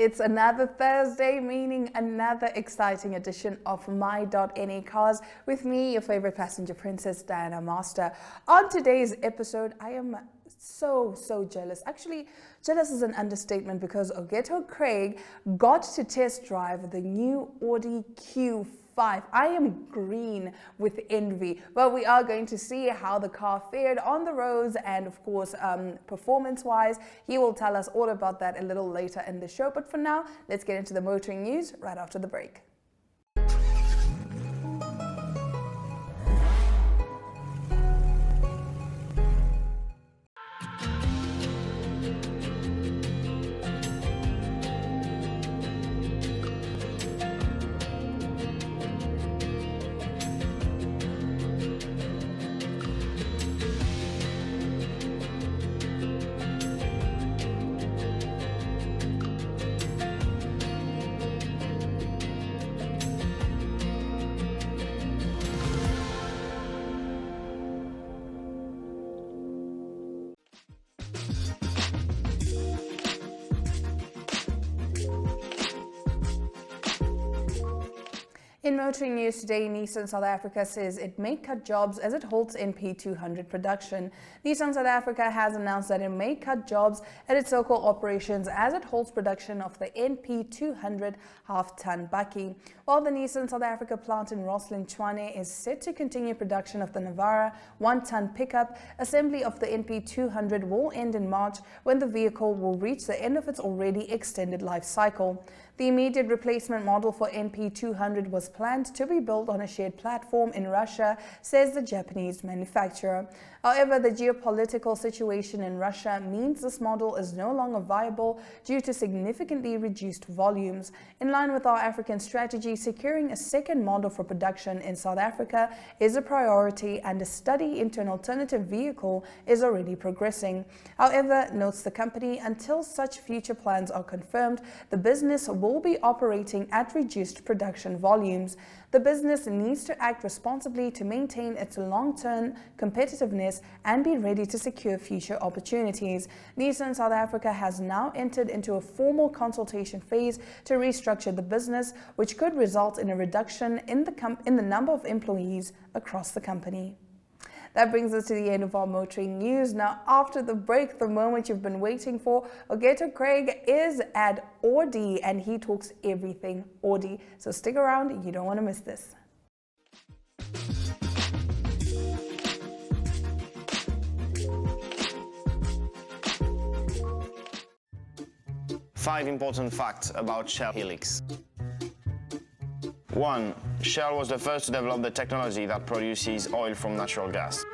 It's another Thursday, meaning another exciting edition of My.na Cars with me, your favorite passenger princess, Diana Master. On today's episode, I am so jealous. Actually, jealous is an understatement because Ildiko Craig got to test drive the new Audi Q5. I am green with envy, but we are going to see how the car fared on the roads and of course performance-wise. He will tell us all about that a little later in the show, but for now, let's get into the motoring news right after the break. In motoring news today, Nissan South Africa says it may cut jobs as it halts NP200 production. Nissan South Africa has announced that it may cut jobs at its local operations as it halts production of the NP200 half-ton bakkie. While the Nissan South Africa plant in Rosslyn, Tshwane is set to continue production of the Navara 1-ton pickup, assembly of the NP200 will end in March when the vehicle will reach the end of its already extended life cycle. The immediate replacement model for NP200 was planned to be built on a shared platform in Russia, says the Japanese manufacturer. However, the geopolitical situation in Russia means this model is no longer viable due to significantly reduced volumes. In line with our African strategy, securing a second model for production in South Africa is a priority, and a study into an alternative vehicle is already progressing. However, notes the company, until such future plans are confirmed, the business will be operating at reduced production volumes. The business needs to act responsibly to maintain its long-term competitiveness and be ready to secure future opportunities. Nissan South Africa has now entered into a formal consultation phase to restructure the business, which could result in a reduction in the number of employees across the company. That brings us to the end of our motoring news. Now, after the break, the moment you've been waiting for, Ildiko Craig is at Audi and he talks everything Audi. So stick around, you don't want to miss this. Five important facts about Shell Helix. 1. Shell was the first to develop the technology that produces oil from natural gas.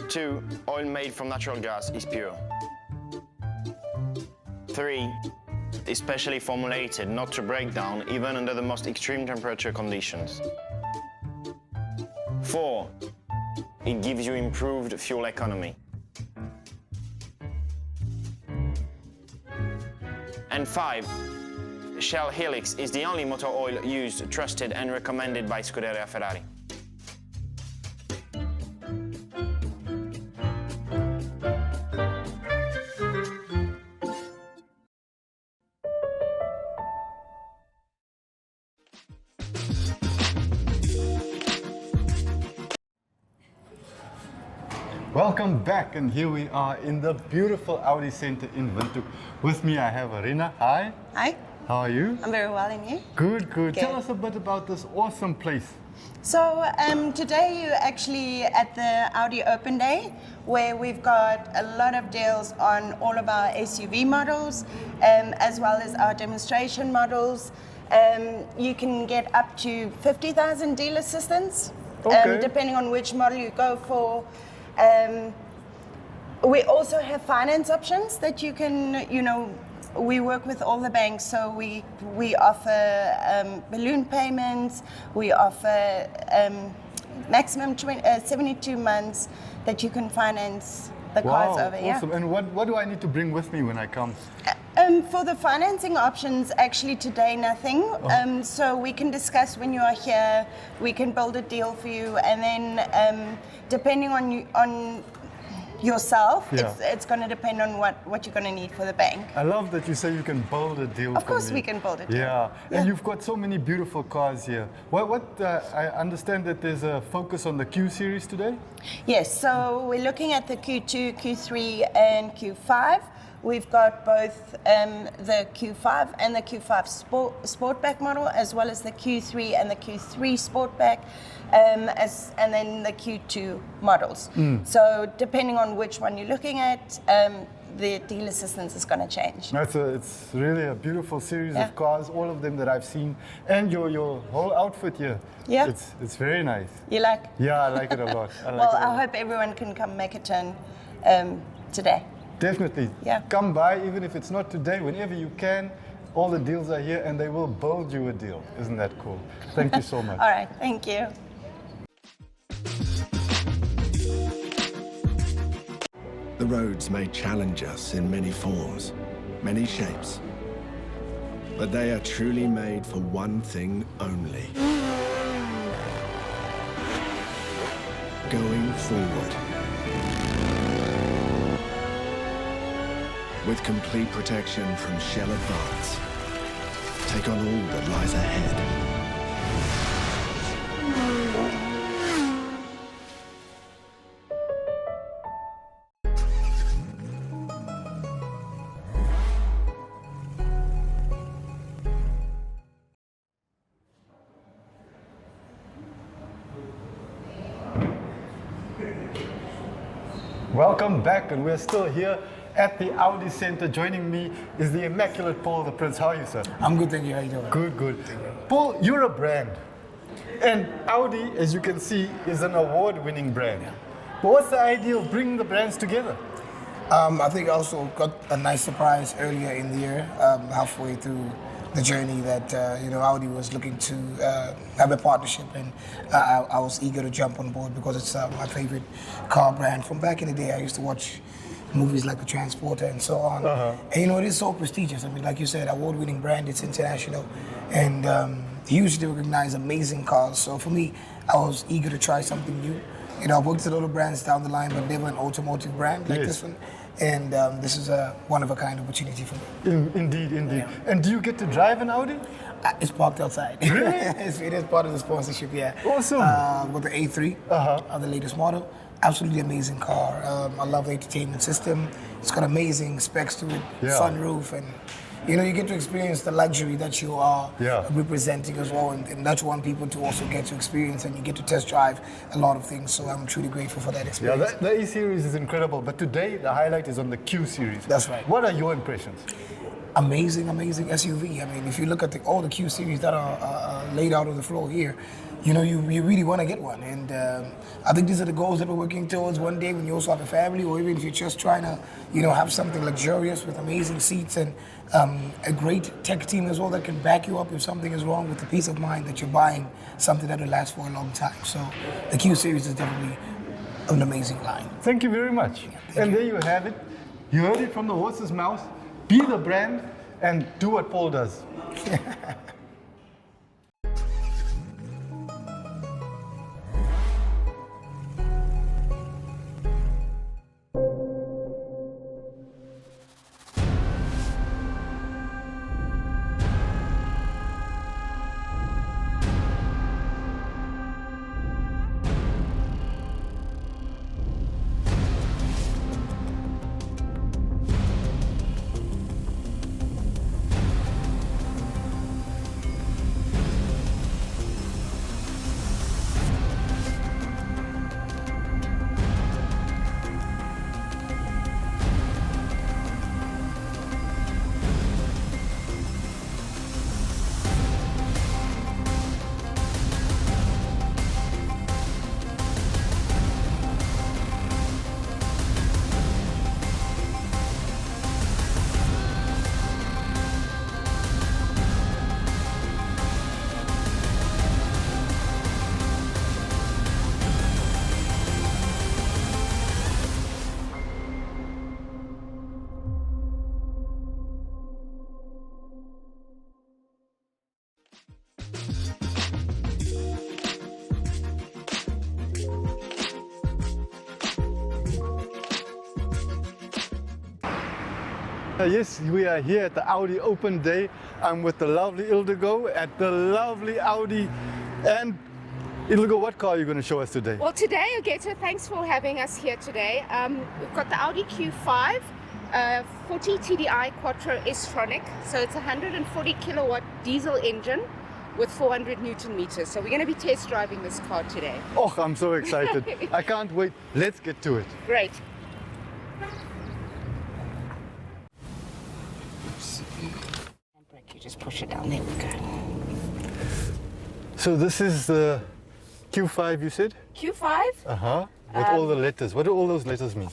2. Oil made from natural gas is pure. 3. Is specially formulated not to break down even under the most extreme temperature conditions. 4. It gives you improved fuel economy. And 5. Shell Helix is the only motor oil used, trusted and recommended by Scuderia Ferrari. Welcome back, and here we are in the beautiful Audi Centre in Windhoek. With me I have Rina. Hi. Hi. How are you? I'm very well, and you? Good. Tell us a bit about this awesome place. So today you're actually at the Audi Open Day, where we've got a lot of deals on all of our SUV models, as well as our demonstration models. You can get up to 50,000 deal assistance, depending on which model you go for. We also have finance options that you can, we work with all the banks, so we offer balloon payments, we offer maximum 72 months that you can finance the cars over here. Awesome. And what do I need to bring with me when I come? For the financing options, actually today nothing. So we can discuss when you are here, we can build a deal for you, and then depending on yourself. Yeah. It's going to depend on what you're going to need for the bank. I love that you say you can build a deal. Of for course me. we can build a deal. Yeah, Yeah. and you've got so many beautiful cars here. I understand that there's a focus on the Q series today. Yes, so we're looking at the Q2, Q3, and Q5. We've got both the Q5 and the Q5 Sportback model, as well as the Q3 and the Q3 Sportback, and then the Q2 models. So depending on which one you're looking at, the deal assistance is going to change. It's really a beautiful series Yeah. of cars, all of them that I've seen, and your whole outfit here. Yeah. It's very nice. You like? Yeah, I like it a lot. I hope everyone can come make a turn today. Definitely. Yeah. Come by, even if it's not today, whenever you can. All the deals are here and they will build you a deal. Isn't that cool? Thank you so much. All right, thank you. The roads may challenge us in many forms, many shapes, but they are truly made for one thing only: going forward. With complete protection from Shell Advance, take on all that lies ahead. Welcome back, and we're still here at the Audi Centre. Joining me is the immaculate Paul the Prince. How are you, sir? I'm good, thank you. How you doing? Good, good. Paul, you're a brand. And Audi, as you can see, is an award-winning brand. But what's the idea of bringing the brands together? I think I also got a nice surprise earlier in the year, halfway through the journey, that Audi was looking to have a partnership, and I was eager to jump on board because it's my favorite car brand. From back in the day, I used to watch movies like The Transporter and so on. And it is so prestigious. I mean, like you said, award-winning brand, it's international, and hugely recognized, amazing cars. So for me, I was eager to try something new. I've worked at a lot of brands down the line, but never an automotive brand like this one. And this is a one-of-a-kind opportunity for me. Indeed. Yeah. And do you get to drive an Audi? It's parked outside. Really? It is part of the sponsorship, yeah. Awesome. With the A3, the latest model. Absolutely amazing car. I love the entertainment system. It's got amazing specs to it, sunroof, and you get to experience the luxury that you are representing as well, and that you want people to also get to experience, and you get to test drive a lot of things. So I'm truly grateful for that experience. Yeah, the E-Series is incredible, but today the highlight is on the Q-Series. That's right. What are your impressions? Amazing SUV. I mean, if you look at all the Q series that are laid out on the floor here, you really want to get one. And I think these are the goals that we're working towards one day when you also have a family, or even if you're just trying to, have something luxurious with amazing seats and a great tech team as well that can back you up if something is wrong, with the peace of mind that you're buying something that will last for a long time. So the Q series is definitely an amazing line. Thank you very much. And there you have it. You heard it from the horse's mouth. Be the brand and do what Paul does. Yes, we are here at the Audi Open Day. I'm with the lovely Ildiko at the lovely Audi. And Ildiko, what car are you going to show us today? Well, today, Ogeto, thanks for having us here today. We've got the Audi Q5 40 TDI Quattro S-tronic. So it's a 140 kilowatt diesel engine with 400 Newton meters. So we're going to be test driving this car today. Oh, I'm so excited. I can't wait. Let's get to it. Great. You just push it down. There we go. So this is the Q5, you said? Q5. Uh-huh. With all the letters. What do all those letters mean?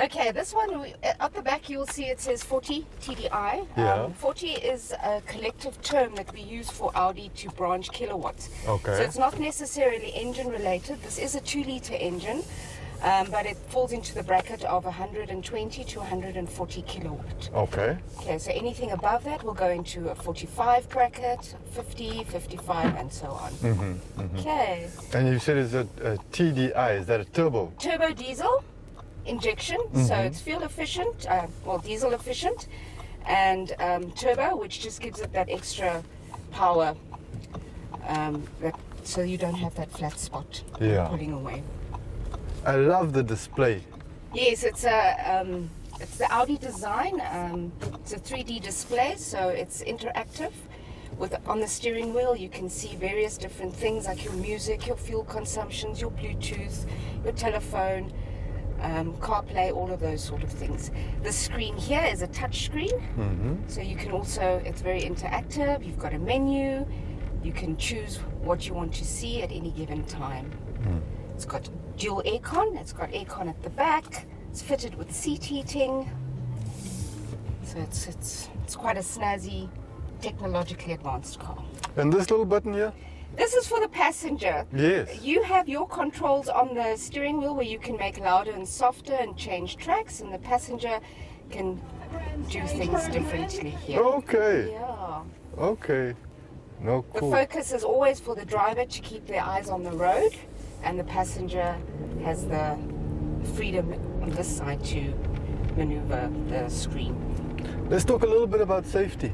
Okay, this one, at the back you will see it says 40 TDI. Yeah. 40 is a collective term that we use for Audi to branch kilowatts. Okay. So it's not necessarily engine related. This is a 2-litre engine, but it falls into the bracket of 120 to 140 kilowatt. Okay. Okay, so anything above that will go into a 45 bracket, 50, 55, and so on. Okay. And you said it's a TDI. Is that a turbo? Turbo diesel injection, so it's fuel efficient, diesel efficient, and turbo, which just gives it that extra power, so you don't have that flat spot pulling away. I love the display. Yes, it's the Audi design. It's a 3D display, so it's interactive. On the steering wheel, you can see various different things like your music, your fuel consumptions, your Bluetooth, your telephone, CarPlay, all of those sort of things. The screen here is a touch screen, so you can also, it's very interactive. You've got a menu. You can choose what you want to see at any given time. It's got dual aircon. It's got aircon at the back. It's fitted with seat heating. So it's quite a snazzy, technologically advanced car. And this little button here? This is for the passenger. Yes. You have your controls on the steering wheel where you can make louder and softer and change tracks, and the passenger can do things differently here. Okay. Yeah. Okay. No, cool. The focus is always for the driver to keep their eyes on the road, and the passenger has the freedom on this side to maneuver the screen. Let's talk a little bit about safety.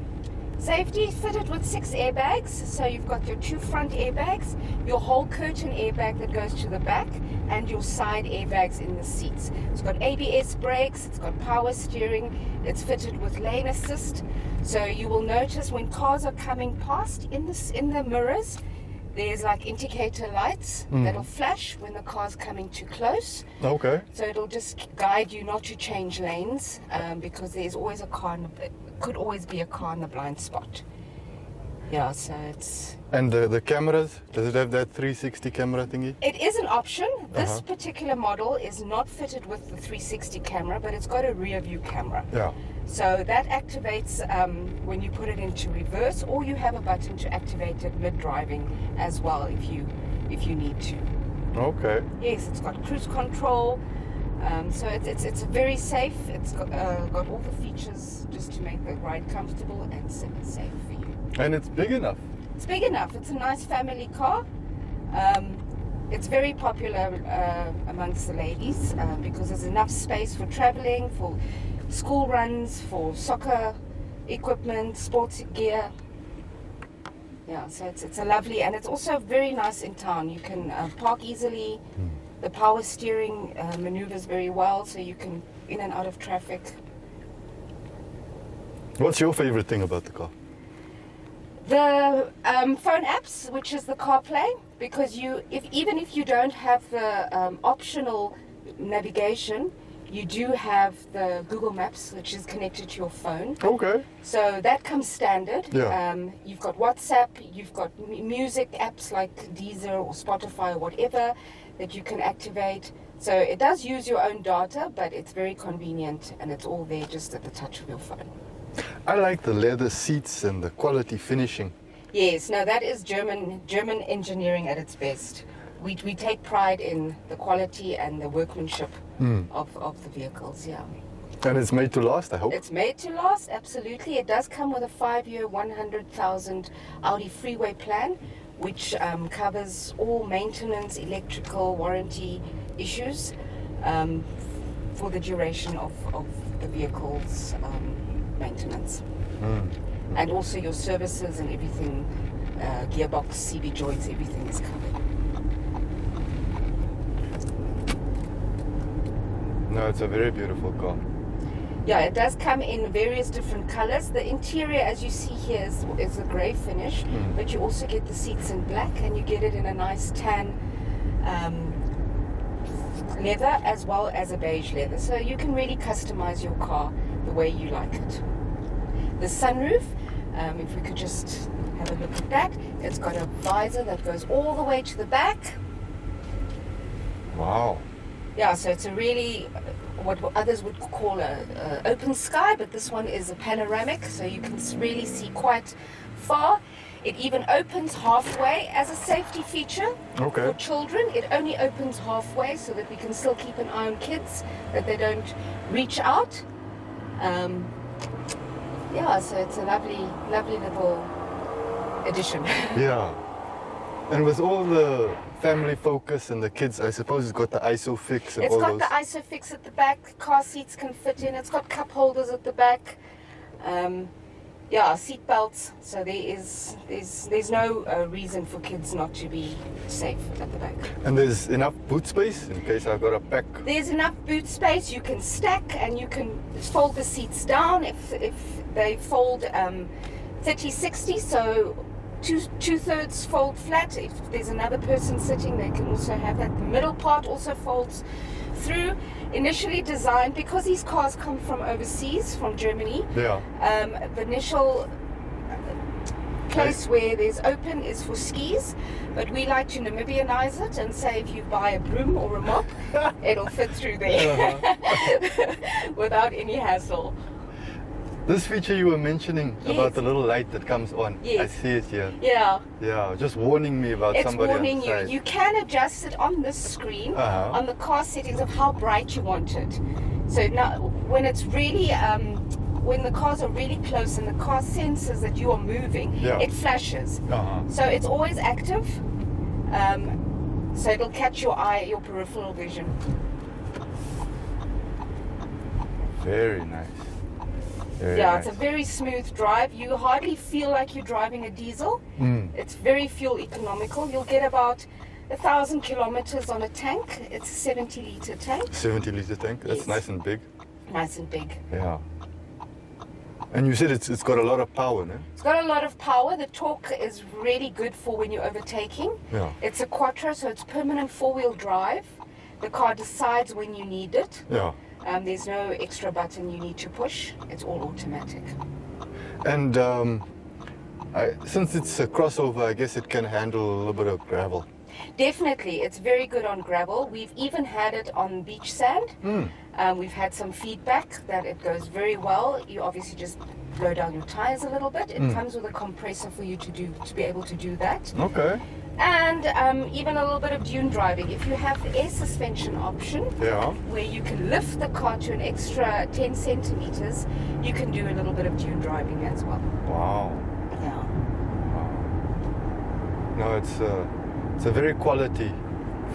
Safety is fitted with 6 airbags, so you've got your 2 front airbags, your whole curtain airbag that goes to the back, and your side airbags in the seats. It's got ABS brakes, it's got power steering, it's fitted with lane assist, so you will notice when cars are coming past in the mirrors, there's like indicator lights that'll flash when the car's coming too close. Okay. So it'll just guide you not to change lanes, because there's always a car could always be a car in the blind spot. Yeah, so it's... And the cameras, does it have that 360 camera thingy? It is an option. This particular model is not fitted with the 360 camera, but it's got a rear view camera. Yeah. So that activates when you put it into reverse, or you have a button to activate it mid-driving as well if you need to. Okay. Yes, it's got cruise control. So it's very safe. It's got all the features just to make the ride comfortable and safe for you. And it's big enough. It's big enough. It's a nice family car. It's very popular amongst the ladies because there's enough space for traveling, for school runs, for soccer equipment, sports gear. Yeah, so it's a lovely, and it's also very nice in town. You can park easily. The power steering maneuvers very well, so you can in and out of traffic. What's your favorite thing about the car? The phone apps, which is the CarPlay, because even if you don't have the optional navigation, you do have the Google Maps, which is connected to your phone. Okay. So that comes standard. Yeah. You've got WhatsApp, you've got music apps like Deezer or Spotify or whatever that you can activate. So it does use your own data, but it's very convenient and it's all there just at the touch of your phone. I like the leather seats and the quality finishing. Yes, no, that is German engineering at its best. We take pride in the quality and the workmanship of the vehicles, yeah. And it's made to last, I hope. It's made to last, absolutely. It does come with a 5-year, 100,000 Audi freeway plan, which covers all maintenance, electrical, warranty issues for the duration of the vehicle's maintenance. And also your services and everything, gearbox, CV joints, everything is covered. No, it's a very beautiful car. Yeah, it does come in various different colors. The interior, as you see here, is a grey finish, but you also get the seats in black, and you get it in a nice tan leather as well as a beige leather. So you can really customize your car the way you like it. The sunroof, if we could just have a look at that, it's got a visor that goes all the way to the back. Wow. Yeah, so it's a really, what others would call a open sky, but this one is a panoramic, so you can really see quite far. It even opens halfway as a safety feature for children. It only opens halfway so that we can still keep an eye on kids, that they don't reach out. Yeah, so it's a lovely, lovely little addition. Yeah. And with all the family focus and the kids, I suppose it's got the ISOFIX and It's all got those. the ISOFIX at the back, car seats can fit in, it's got cup holders at the back. Yeah, seat belts, so there's no reason for kids not to be safe at the back. And there's enough boot space in case I've got a pack. There's enough boot space, you can stack and you can fold the seats down if they fold 30-60, so two-thirds fold flat. If there's another person sitting, they can also have that. The middle part also folds through. Initially designed, because these cars come from overseas, from Germany, Yeah. the initial place where there's open is for skis, but we like to Namibianize it and say if you buy a broom or a mop, it'll fit through there without any hassle. This feature you were mentioning Yes. about the little light that comes on, Yes. I see it here. Yeah. Yeah, just warning me about It's somebody warning you. outside. You can adjust it on this screen, on the car settings of how bright you want it. So now, when it's really, when the cars are really close and the car senses that you are moving, Yeah. it flashes. So it's always active. So it'll catch your eye, your peripheral vision. Very nice. Very Yeah, nice. it's a very smooth drive. You hardly feel like you're driving a diesel. It's very fuel economical. You'll get about 1,000 kilometers on a tank. It's a 70-liter tank. 70-liter tank. That's Yes. nice and big. Nice and big. Yeah. And you said it's got a lot of power, no? It's got a lot of power. The torque is really good for when you're overtaking. Yeah. It's a Quattro, so it's permanent four-wheel drive. The car decides when you need it. Yeah. There's no extra button you need to push. It's all automatic. And since it's a crossover, I guess it can handle a little bit of gravel. Definitely, it's very good on gravel. We've even had it on beach sand. We've had some feedback that it goes very well. You obviously just blow down your tires a little bit. It comes with a compressor for you to be able to do that. Okay. And even a little bit of dune driving. If you have the air suspension option, Yeah. where you can lift the car to an extra 10 centimeters, you can do a little bit of dune driving as well. Wow. Yeah. No, it's a very quality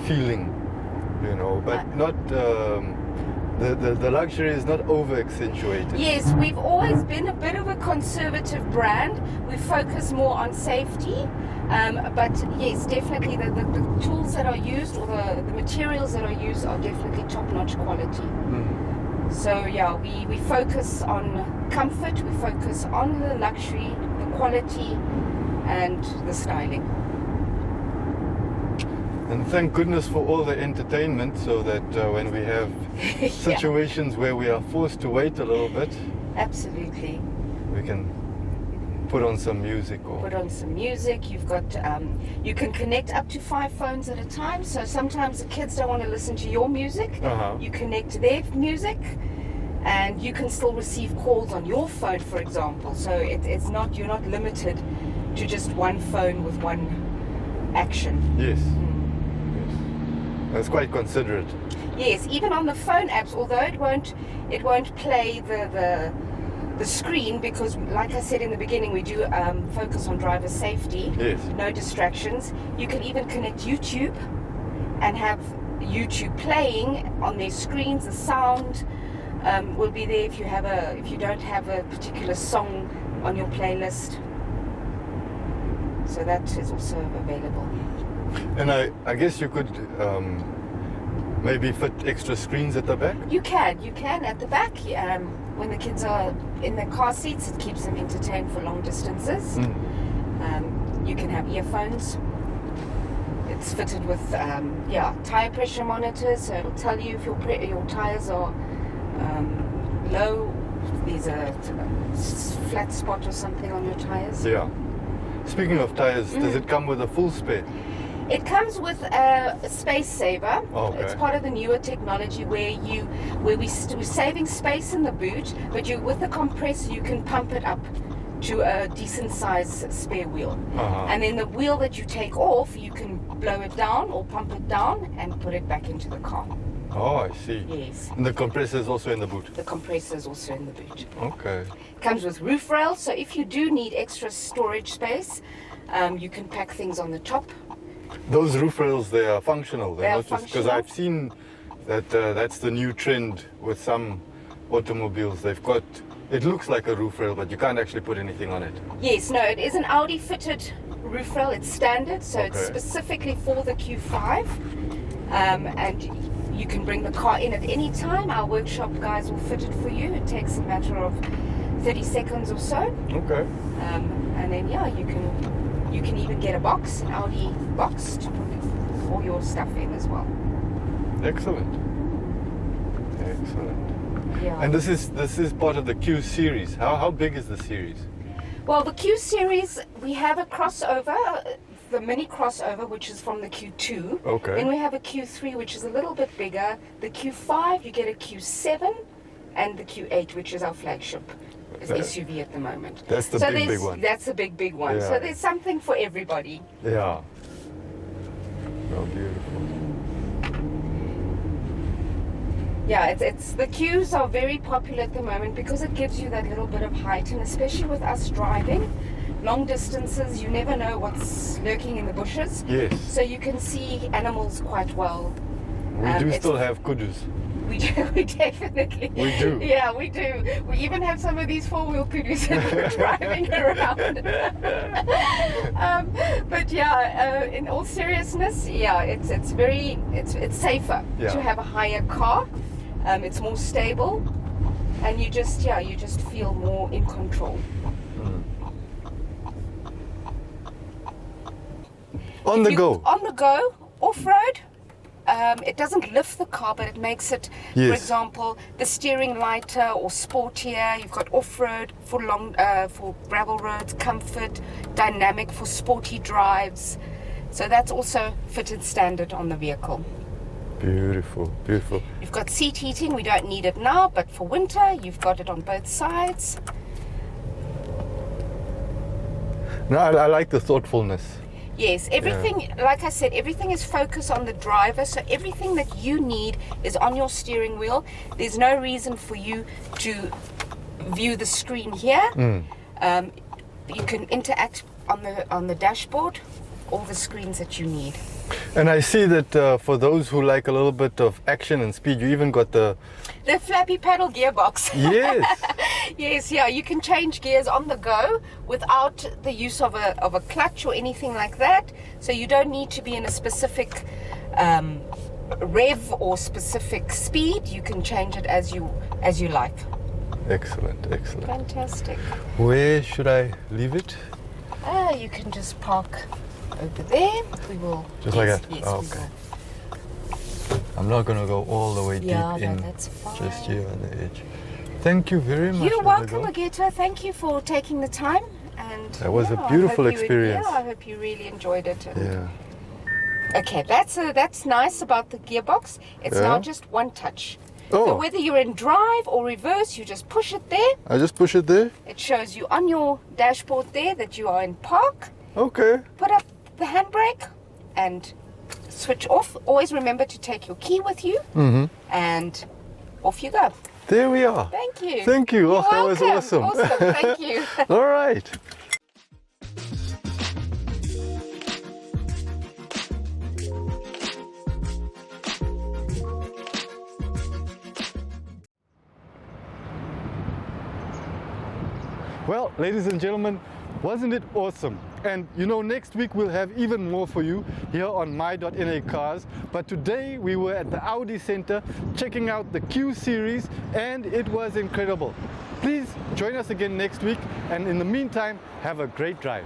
feeling, you know, but not the luxury is not over accentuated. Yes, we've always been a bit of a conservative brand. We focus more on safety. But yes, definitely the tools that are used or the materials that are used are definitely top-notch quality. So yeah, we focus on comfort, we focus on the luxury, the quality, and the styling. And thank goodness for all the entertainment, so that when we have situations where we are forced to wait a little bit, Absolutely. we can put on some music or Put on some music. You've got, you can connect up to 5 phones at a time. So sometimes the kids don't want to listen to your music. You connect to their music, and you can still receive calls on your phone, for example. So it's not, you're not limited to just one phone with one action. Yes. That's quite considerate. Yes, even on the phone apps, although it won't play the screen, because like I said in the beginning, we do focus on driver safety. Yes. No distractions. You can even connect YouTube and have YouTube playing on their screens, the sound. will be there if you don't have a particular song on your playlist. So that is also available. And I guess you could maybe fit extra screens at the back? You can at the back. When the kids are in their car seats, it keeps them entertained for long distances. You can have earphones. It's fitted with tire pressure monitors, so it'll tell you if your tires are low. There's a flat spot or something on your tires. Yeah. Speaking of tires, does it come with a full spare? It comes with a space saver. Okay. It's part of the newer technology where we're saving space in the boot, but with the compressor you can pump it up to a decent size spare wheel. And then the wheel that you take off, you can blow it down or pump it down and put it back into the car. Oh, I see. Yes. And the compressor is also in the boot? The compressor is also in the boot. Okay. Comes with roof rails, so if you do need extra storage space, you can pack things on the top. Those roof rails, they are functional. They are not just because functional. I've seen that that's the new trend with some automobiles. They've got, it looks like a roof rail, but you can't actually put anything on it. Yes, no, it is an Audi fitted roof rail. It's standard, so it's specifically for the Q5. And you can bring the car in at any time. Our workshop guys will fit it for you. It takes a matter of 30 seconds or so. Okay. And then you can even get a box, an Audi box, to put all your stuff in as well. Excellent. Excellent. Yeah. And this is part of the Q series. How big is the series? Well, the Q series, we have a crossover, the mini crossover, which is from the Q2. Okay. Then we have a Q3, which is a little bit bigger. The Q5, you get a Q7, and the Q8, which is our flagship. Is SUV at the moment. That's the big one. That's a big one. Yeah. So there's something for everybody. Yeah. Oh, beautiful. Yeah, it's the Qs are very popular at the moment because it gives you that little bit of height, and especially with us driving long distances, you never know what's lurking in the bushes. Yes. So you can see animals quite well. We do still have kudus. We do, we definitely. We do. Yeah, we do. We even have some of these four-wheel kudus that we're driving around. But yeah, in all seriousness, yeah, it's safer to have a higher car. It's more stable, and you just feel more in control. On the go. On the go, off-road. It doesn't lift the car, but it makes it, for example, the steering lighter or sportier. You've got off-road for for gravel roads, comfort, dynamic for sporty drives. So that's also fitted standard on the vehicle. Beautiful, beautiful. You've got seat heating. We don't need it now, but for winter, you've got it on both sides. No, I like the thoughtfulness. Yes, everything, like I said, everything is focused on the driver, so everything that you need is on your steering wheel. There's no reason for you to view the screen here. You can interact on the dashboard, all the screens that you need. And I see that for those who like a little bit of action and speed, you even got the flappy paddle gearbox. Yes. Yes, yeah, you can change gears on the go without the use of a clutch or anything like that. So you don't need to be in a specific rev or specific speed. You can change it as you like. Excellent, excellent. Fantastic. Where should I leave it? You can just park over there. We will. Just like that? Yes, Oh, we okay. will. I'm not going to go all the way deep in. That's fine. Just here on the edge. Thank you very much. You're welcome, Ageta. Thank you for taking the time. And That was a I beautiful hope you experience. I hope you really enjoyed it. And Yeah. Okay, that's nice about the gearbox. It's Yeah. now just one touch. Oh. So whether you're in drive or reverse, you just push it there. I just push it there? It shows you on your dashboard there that you are in park. Okay. Put up the handbrake and switch off. Always remember to take your key with you. And off you go. There we are. Thank you. Thank you. You're That was welcome. awesome. Awesome. Thank you. All right. Well, ladies and gentlemen, wasn't it awesome? And you know, next week we'll have even more for you here on My.na Cars. But today we were at the Audi Centre checking out the Q series, and it was incredible. Please join us again next week, and in the meantime, have a great drive.